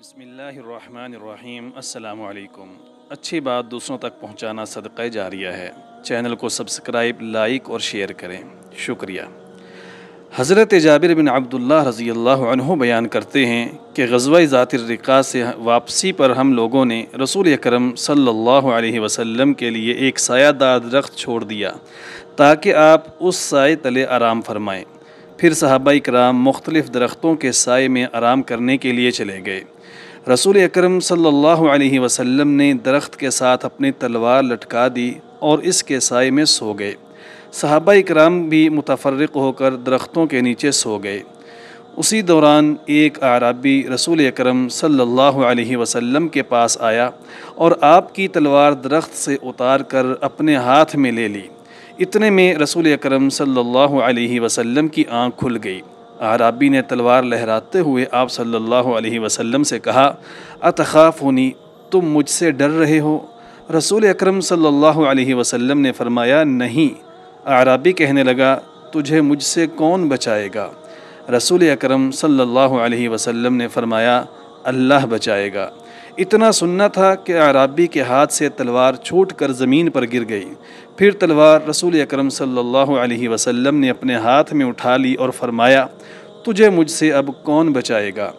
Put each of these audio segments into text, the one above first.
بسم اللہ الرحمن الرحیم۔ السلام علیکم۔ اچھی بات دوسروں تک پہنچانا صدقہ جاریہ ہے۔ چینل کو سبسکرائب، لائک اور شیئر کریں، شکریہ۔ حضرت جابر بن عبداللہ رضی اللہ عنہ بیان کرتے ہیں کہ غزوہ ذات الرقاع سے واپسی پر ہم لوگوں نے رسول اکرم صلی اللہ علیہ وسلم کے لیے ایک سایہ دار درخت چھوڑ دیا تاکہ آپ اس سائے تلے آرام فرمائیں۔ پھر صحابہ اکرام مختلف درختوں کے سائے میں آرام کرنے کے لیے چلے گئے۔ رسول اکرم صلی اللہ علیہ وسلم نے درخت کے ساتھ اپنی تلوار لٹکا دی اور اس کے سائے میں سو گئے۔ صحابہ اکرام بھی متفرق ہو کر درختوں کے نیچے سو گئے۔ اسی دوران ایک اعرابی رسول اکرم صلی اللہ علیہ وسلم کے پاس آیا اور آپ کی تلوار درخت سے اتار کر اپنے ہاتھ میں لے لی۔ اتنے میں رسول اکرم صلی اللہ علیہ وسلم کی آنکھ کھل گئی۔ اعرابی نے تلوار لہراتے ہوئے آپ صلی اللہ علیہ وسلم سے کہا، اتخافونی، تم مجھ سے ڈر رہے ہو؟ رسول اکرم صلی اللہ علیہ وسلم نے فرمایا، نہیں۔ اعرابی کہنے لگا، تجھے مجھ سے کون بچائے گا؟ رسول اکرم صلی اللہ علیہ وسلم نے فرمایا، اللہ بچائے گا۔ اتنا سننا تھا کہ اعرابی کے ہاتھ سے تلوار چھوٹ کر زمین پر گر گئی۔ پھر تلوار رسول اکرم صلی اللہ علیہ وسلم نے اپنے ہاتھ میں اٹھا لی اور فرمایا، تجھے مجھ سے اب کون بچائے گا؟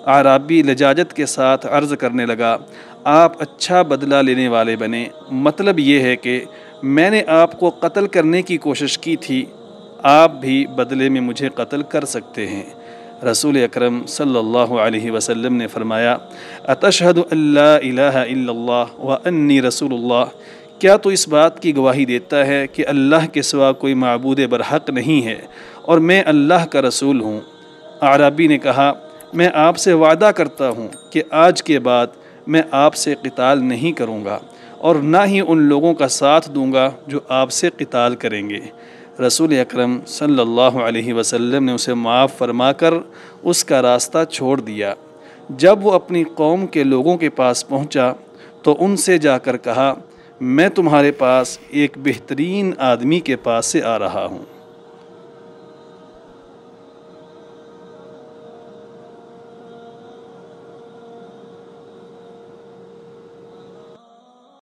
اعرابی لجاجت کے ساتھ عرض کرنے لگا، آپ اچھا بدلہ لینے والے بنے، مطلب یہ ہے کہ میں نے آپ کو قتل کرنے کی کوشش کی تھی، آپ بھی بدلے میں مجھے قتل کر سکتے ہیں۔ رسول اکرم صلی اللہ علیہ وسلم نے فرمایا، اتشہد ان لا الہ الا اللہ وانی رسول اللہ، کیا تو اس بات کی گواہی دیتا ہے کہ اللہ کے سوا کوئی معبود برحق نہیں ہے اور میں اللہ کا رسول ہوں؟ اعرابی نے کہا، میں آپ سے وعدہ کرتا ہوں کہ آج کے بعد میں آپ سے قتال نہیں کروں گا اور نہ ہی ان لوگوں کا ساتھ دوں گا جو آپ سے قتال کریں گے۔ رسول اکرم صلی اللہ علیہ وسلم نے اسے معاف فرما کر اس کا راستہ چھوڑ دیا۔ جب وہ اپنی قوم کے لوگوں کے پاس پہنچا تو ان سے جا کر کہا، میں تمہارے پاس ایک بہترین آدمی کے پاس سے آ رہا ہوں۔